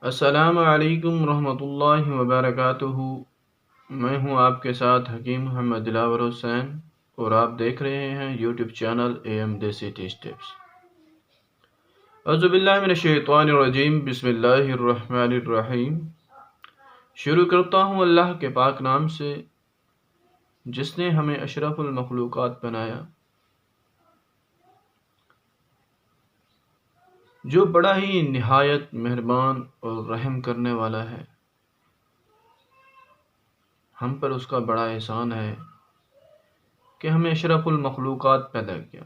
السلام علیکم ورحمۃ اللہ وبرکاتہ۔ میں ہوں آپ کے ساتھ حکیم محمد دلاور حسین، اور آپ دیکھ رہے ہیں یوٹیوب چینل AM دیسی ٹیسٹ ٹپس۔ اعوذ باللہ من الشیطان الرجیم، بسم اللہ الرحمن الرحیم۔ شروع کرتا ہوں اللہ کے پاک نام سے جس نے ہمیں اشرف المخلوقات بنایا، جو بڑا ہی نہایت مہربان اور رحم کرنے والا ہے۔ ہم پر اس کا بڑا احسان ہے کہ ہمیں اشرف المخلوقات پیدا کیا۔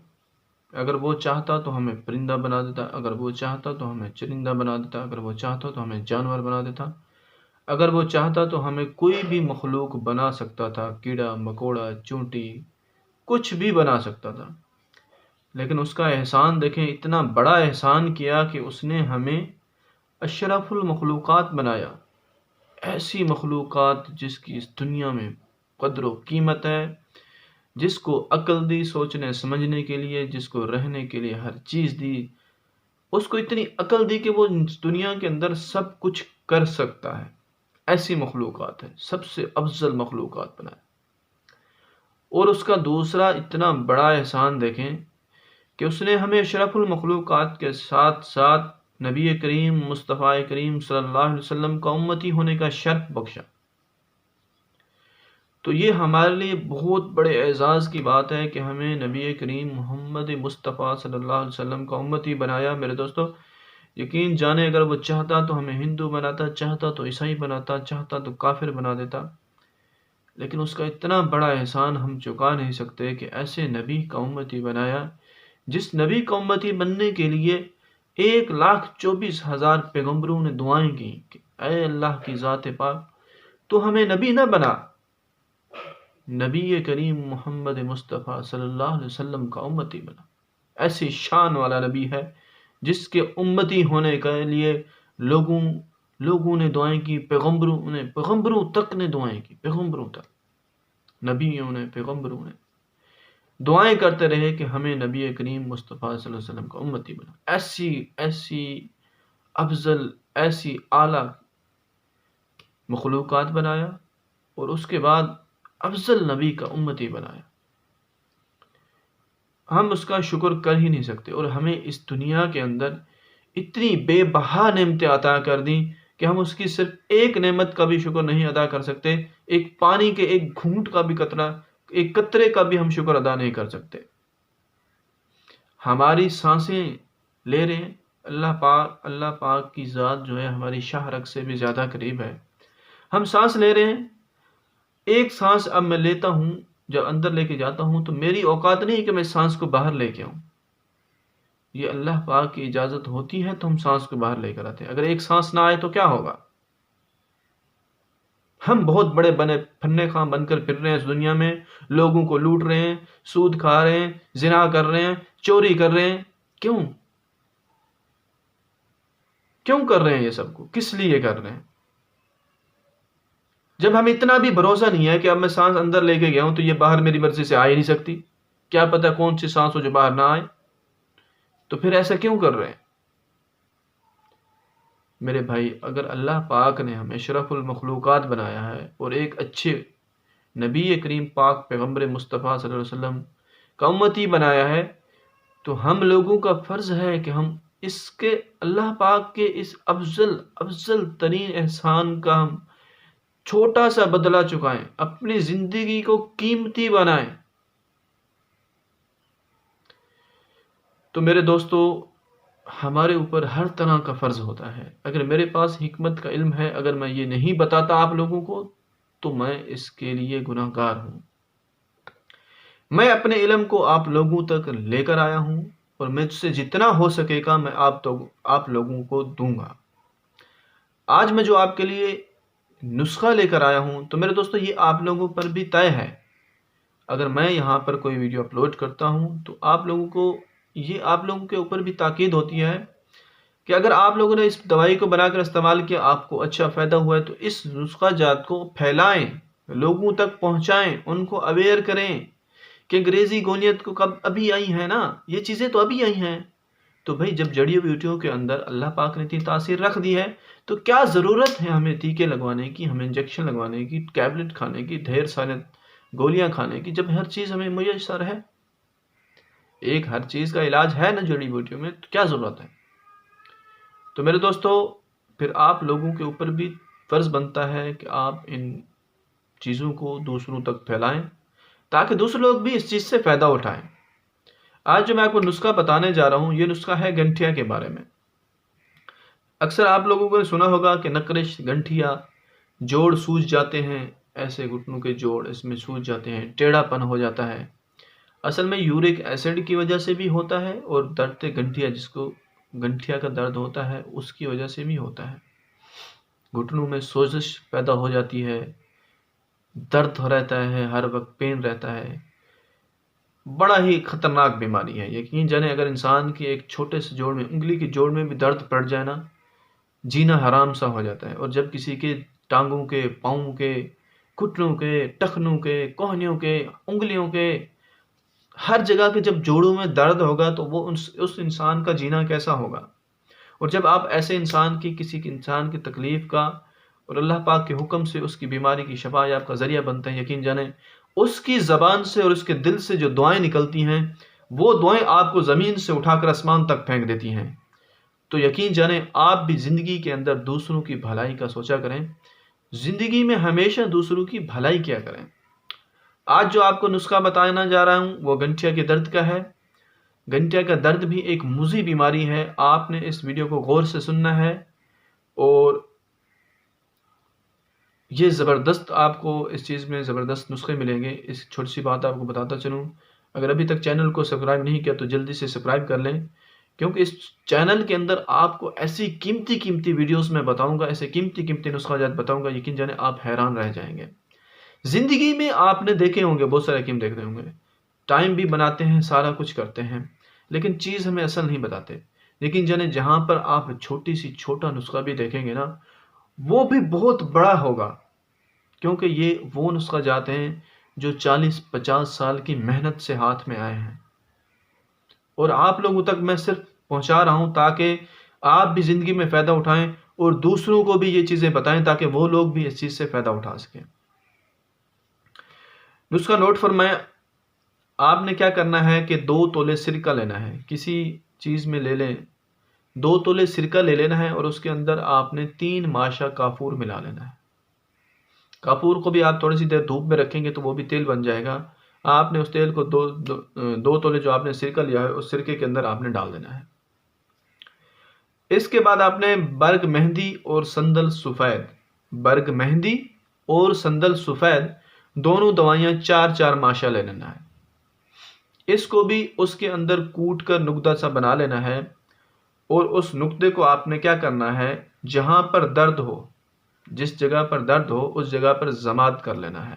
اگر وہ چاہتا تو ہمیں پرندہ بنا دیتا، اگر وہ چاہتا تو ہمیں چرندہ بنا دیتا، اگر وہ چاہتا تو ہمیں جانور بنا دیتا، اگر وہ چاہتا تو ہمیں کوئی بھی مخلوق بنا سکتا تھا، کیڑا مکوڑا چونٹی کچھ بھی بنا سکتا تھا۔ لیکن اس کا احسان دیکھیں، اتنا بڑا احسان کیا کہ اس نے ہمیں اشرف المخلوقات بنایا، ایسی مخلوقات جس کی اس دنیا میں قدر و قیمت ہے، جس کو عقل دی سوچنے سمجھنے کے لیے، جس کو رہنے کے لیے ہر چیز دی، اس کو اتنی عقل دی کہ وہ دنیا کے اندر سب کچھ کر سکتا ہے۔ ایسی مخلوقات ہے، سب سے افضل مخلوقات بنائے۔ اور اس کا دوسرا اتنا بڑا احسان دیکھیں کہ اس نے ہمیں اشرف المخلوقات کے ساتھ ساتھ نبی کریم مصطفیٰ کریم صلی اللہ علیہ وسلم کا امتی ہونے کا شرف بخشا۔ تو یہ ہمارے لیے بہت بڑے اعزاز کی بات ہے کہ ہمیں نبی کریم محمد مصطفیٰ صلی اللہ علیہ وسلم کا امتی بنایا۔ میرے دوستو، یقین جانے اگر وہ چاہتا تو ہمیں ہندو بناتا، چاہتا تو عیسائی بناتا، چاہتا تو کافر بنا دیتا، لیکن اس کا اتنا بڑا احسان ہم چکا نہیں سکتے کہ ایسے نبی کا امتی بنایا، جس نبی کا امتی بننے کے لیے 1,24,000 پیغمبروں نے دعائیں کی کہ اے اللہ کی ذات پاک، تو ہمیں نبی نہ بنا، نبی کریم محمد مصطفیٰ صلی اللہ علیہ وسلم کا امتی بنا۔ ایسی شان والا نبی ہے جس کے امتی ہونے کے لیے لوگوں نے دعائیں کی، پیغمبروں تک نے دعائیں کی، پیغمبروں تک، نبیوں نے، پیغمبروں نے دعائیں کرتے رہے کہ ہمیں نبی کریم مصطفیٰ صلی اللہ علیہ وسلم کا امتی بنا۔ ایسی افضل، ایسی اعلیٰ مخلوقات بنایا، اور اس کے بعد افضل نبی کا امتی بنایا۔ ہم اس کا شکر کر ہی نہیں سکتے، اور ہمیں اس دنیا کے اندر اتنی بے بہا نعمتیں عطا کر دیں کہ ہم اس کی صرف ایک نعمت کا بھی شکر نہیں ادا کر سکتے۔ ایک پانی کے ایک گھونٹ کا بھی قطرہ، ایک قطرے کا بھی ہم شکر ادا نہیں کر سکتے۔ ہماری سانسیں لے رہے ہیں، اللہ پاک کی ذات جو ہے ہماری شاہ رگ سے بھی زیادہ قریب ہے۔ ہم سانس لے رہے ہیں، ایک سانس اب میں لیتا ہوں، جب اندر لے کے جاتا ہوں تو میری اوقات نہیں کہ میں سانس کو باہر لے کے آؤں، یہ اللہ پاک کی اجازت ہوتی ہے تو ہم سانس کو باہر لے کر آتے ہیں۔ اگر ایک سانس نہ آئے تو کیا ہوگا؟ ہم بہت بڑے پھنے خواہ بن کر پھر رہے ہیں اس دنیا میں، لوگوں کو لوٹ رہے ہیں، سود کھا رہے ہیں، زنا کر رہے ہیں، چوری کر رہے ہیں۔ کیوں کر رہے ہیں یہ سب کو؟ کس لیے کر رہے ہیں؟ جب ہمیں اتنا بھی بھروسہ نہیں ہے کہ اب میں سانس اندر لے کے گیا ہوں تو یہ باہر میری مرضی سے آ ہی نہیں سکتی، کیا پتہ کون سی سانس ہو جو باہر نہ آئے، تو پھر ایسا کیوں کر رہے ہیں؟ میرے بھائی، اگر اللہ پاک نے ہمیں اشرف المخلوقات بنایا ہے اور ایک اچھے نبی کریم پاک پیغمبر مصطفیٰ صلی اللہ علیہ وسلم کا امتی بنایا ہے، تو ہم لوگوں کا فرض ہے کہ ہم اس کے اللہ پاک کے اس افضل ترین احسان کا ہم چھوٹا سا بدلہ چکائیں، اپنی زندگی کو قیمتی بنائیں۔ تو میرے دوستو، ہمارے اوپر ہر طرح کا فرض ہوتا ہے۔ اگر میرے پاس حکمت کا علم ہے، اگر میں یہ نہیں بتاتا آپ لوگوں کو، تو میں اس کے لیے گناہ گار ہوں۔ میں اپنے علم کو آپ لوگوں تک لے کر آیا ہوں، اور مجھ سے جتنا ہو سکے گا میں آپ لوگوں کو دوں گا۔ آج میں جو آپ کے لیے نسخہ لے کر آیا ہوں، تو میرے دوستو یہ آپ لوگوں پر بھی طے ہے۔ اگر میں یہاں پر کوئی ویڈیو اپلوڈ کرتا ہوں تو آپ لوگوں کے اوپر بھی تاکید ہوتی ہے کہ اگر آپ لوگوں نے اس دوائی کو بنا کر استعمال کیا، آپ کو اچھا فائدہ ہوا ہے، تو اس نسخہ جات کو پھیلائیں، لوگوں تک پہنچائیں، ان کو اویئر کریں کہ انگریزی گولیاں کو کب ابھی آئی ہیں نا، یہ چیزیں تو ابھی آئی ہیں، تو بھائی جب جڑی بوٹیوں کے اندر اللہ پاک نے اتنی تاثیر رکھ دی ہے تو کیا ضرورت ہے ہمیں ٹیکے لگوانے کی، ہمیں انجیکشن لگوانے کی، ٹیبلٹ کھانے کی، ڈھیر سارے گولیاں کھانے کی، جب ہر چیز ہمیں میسر ہے؟ ایک ہر چیز کا علاج ہے نا جڑی بوٹیوں میں، تو کیا ضرورت ہے؟ تو میرے دوستو، پھر آپ لوگوں کے اوپر بھی فرض بنتا ہے کہ آپ ان چیزوں کو دوسروں تک پھیلائیں تاکہ دوسرے لوگ بھی اس چیز سے فائدہ اٹھائیں۔ آج جو میں آپ کو نسخہ بتانے جا رہا ہوں، یہ نسخہ ہے گنٹھیا کے بارے میں۔ اکثر آپ لوگوں کو سنا ہوگا کہ نقرش، گنٹھیا، جوڑ سوج جاتے ہیں، ایسے گھٹنوں کے جوڑ اس میں سوج جاتے ہیں، ٹیڑھا پن ہو جاتا ہے۔ اصل میں یورک ایسڈ کی وجہ سے بھی ہوتا ہے، اور درد گنٹھیا، جس کو گنٹھیا کا درد ہوتا ہے، اس کی وجہ سے بھی ہوتا ہے۔ گھٹنوں میں سوزش پیدا ہو جاتی ہے، درد رہتا ہے، ہر وقت پین رہتا ہے۔ بڑا ہی خطرناک بیماری ہے، یقین جانیں اگر انسان کی ایک چھوٹے سے جوڑ میں، انگلی کے جوڑ میں بھی درد پڑ جائے نا، جینا حرام سا ہو جاتا ہے۔ اور جب کسی کے ٹانگوں کے، پاؤں کے، گھٹنوں کے، ٹخنوں کے، کوہنیوں کے، انگلیوں کے، ہر جگہ کے جب جوڑوں میں درد ہوگا تو وہ اس انسان کا جینا کیسا ہوگا؟ اور جب آپ ایسے انسان کی، کسی انسان کی تکلیف کا اور اللہ پاک کے حکم سے اس کی بیماری کی شفا یاب کا ذریعہ بنتے ہیں، یقین جانیں اس کی زبان سے اور اس کے دل سے جو دعائیں نکلتی ہیں، وہ دعائیں آپ کو زمین سے اٹھا کر آسمان تک پھینک دیتی ہیں۔ تو یقین جانیں آپ بھی زندگی کے اندر دوسروں کی بھلائی کا سوچا کریں، زندگی میں ہمیشہ دوسروں کی بھلائی کیا کریں۔ آج جو آپ کو نسخہ بتانا جا رہا ہوں وہ گنٹھیا کے درد کا ہے۔ گنٹھیا کا درد بھی ایک مزی بیماری ہے، آپ نے اس ویڈیو کو غور سے سننا ہے، اور یہ زبردست، آپ کو اس چیز میں زبردست نسخے ملیں گے۔ اس چھوٹی سی بات آپ کو بتاتا چلوں، اگر ابھی تک چینل کو سبسکرائب نہیں کیا تو جلدی سے سبسکرائب کر لیں، کیونکہ اس چینل کے اندر آپ کو ایسی قیمتی ویڈیوز میں بتاؤں گا، ایسے قیمتی نسخہ جات بتاؤں گا، یقین جانیں آپ حیران رہ جائیں گے۔ زندگی میں آپ نے دیکھے ہوں گے، بہت سارے حکیم دیکھتے ہوں گے، ٹائم بھی بناتے ہیں، سارا کچھ کرتے ہیں، لیکن چیز ہمیں اصل نہیں بتاتے۔ لیکن جانیں جہاں پر آپ چھوٹا نسخہ بھی دیکھیں گے نا، وہ بھی بہت بڑا ہوگا، کیونکہ یہ وہ نسخہ جات ہیں جو 40-50 سال کی محنت سے ہاتھ میں آئے ہیں، اور آپ لوگوں تک میں صرف پہنچا رہا ہوں تاکہ آپ بھی زندگی میں فائدہ اٹھائیں اور دوسروں کو بھی یہ چیزیں بتائیں تاکہ وہ لوگ بھی اس چیز سے فائدہ اٹھا سکیں۔ نسخہ نوٹ فرمائیں، آپ نے کیا کرنا ہے کہ 2 تولے سرکہ لینا ہے، کسی چیز میں لے لیں، 2 تولے سرکہ لے لینا ہے، اور اس کے اندر آپ نے 3 ماشا کافور ملا لینا ہے۔ کافور کو بھی آپ تھوڑی سی دیر دھوپ میں رکھیں گے تو وہ بھی تیل بن جائے گا۔ آپ نے اس تیل کو 2 تولے جو آپ نے سرکہ لیا ہے اس سرکے کے اندر آپ نے ڈال دینا ہے۔ اس کے بعد آپ نے برگ مہندی اور سندل سفید، برگ مہندی اور سندل سفید دونوں دوائیاں 4 ماشا لے لینا ہے۔ اس کو بھی اس کے اندر کوٹ کر نقطہ سا بنا لینا ہے، اور اس نقطے کو آپ نے کیا کرنا ہے، جہاں پر درد ہو، جس جگہ پر درد ہو اس جگہ پر ضماد کر لینا ہے۔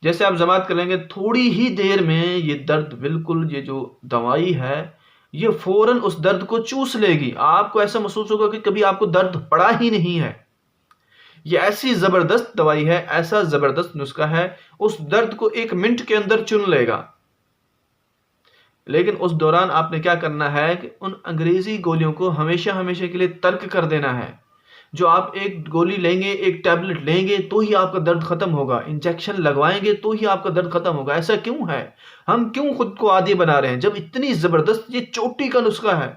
جیسے آپ ضماد کر لیں گے تھوڑی ہی دیر میں یہ درد بالکل، یہ جو دوائی ہے یہ فوراً اس درد کو چوس لے گی، آپ کو ایسا محسوس ہوگا کہ کبھی آپ کو درد پڑا ہی نہیں ہے۔ یہ ایسی زبردست دوائی ہے، ایسا زبردست نسخہ ہے، اس درد کو 1 منٹ کے اندر چن لے گا۔ لیکن اس دوران آپ نے کیا کرنا ہے کہ ان انگریزی گولیوں کو ہمیشہ کے لیے ترک کر دینا ہے۔ جو آپ ایک گولی لیں گے، ایک ٹیبلٹ لیں گے تو ہی آپ کا درد ختم ہوگا، انجیکشن لگوائیں گے تو ہی آپ کا درد ختم ہوگا۔ ایسا کیوں ہے؟ ہم کیوں خود کو عادی بنا رہے ہیں جب اتنی زبردست یہ چوٹی کا نسخہ ہے؟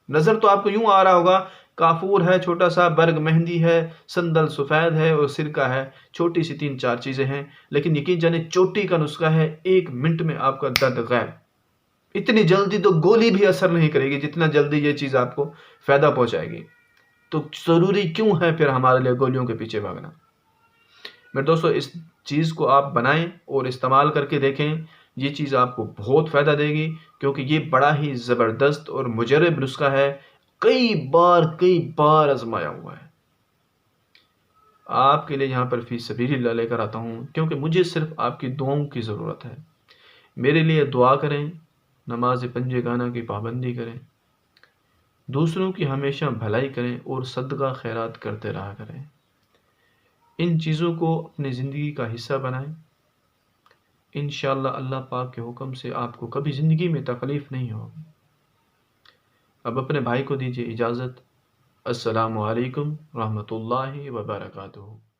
نظر تو آپ کو یوں آ رہا ہوگا، کافور ہے چھوٹا سا، برگ مہندی ہے، سندل سفید ہے اور سرکہ ہے، چھوٹی سی 3-4 چیزیں ہیں، لیکن یقین جانیں چوٹی کا نسخہ ہے، 1 منٹ میں آپ کا درد غائب۔ اتنی جلدی تو گولی بھی اثر نہیں کرے گی جتنا جلدی یہ چیز آپ کو فائدہ پہنچائے گی۔ تو ضروری کیوں ہے پھر ہمارے لیے گولیوں کے پیچھے بھاگنا؟ میرے دوستو، اس چیز کو آپ بنائیں اور استعمال کر کے دیکھیں، یہ چیز آپ کو بہت فائدہ دے گی، کیونکہ یہ بڑا ہی زبردست اور مجرب نسخہ ہے، کئی بار آزمایا ہوا ہے۔ آپ کے لیے یہاں پر فی سبیل اللہ لے کر آتا ہوں، کیونکہ مجھے صرف آپ کی دعاؤں کی ضرورت ہے۔ میرے لیے دعا کریں، نماز پنجے گانا کی پابندی کریں، دوسروں کی ہمیشہ بھلائی کریں اور صدقہ خیرات کرتے رہا کریں۔ ان چیزوں کو اپنی زندگی کا حصہ بنائیں، انشاءاللہ اللہ پاک کے حکم سے آپ کو کبھی زندگی میں تکلیف نہیں ہوگی۔ اب اپنے بھائی کو دیجیے اجازت۔ السلام علیکم ورحمۃ اللہ وبرکاتہ۔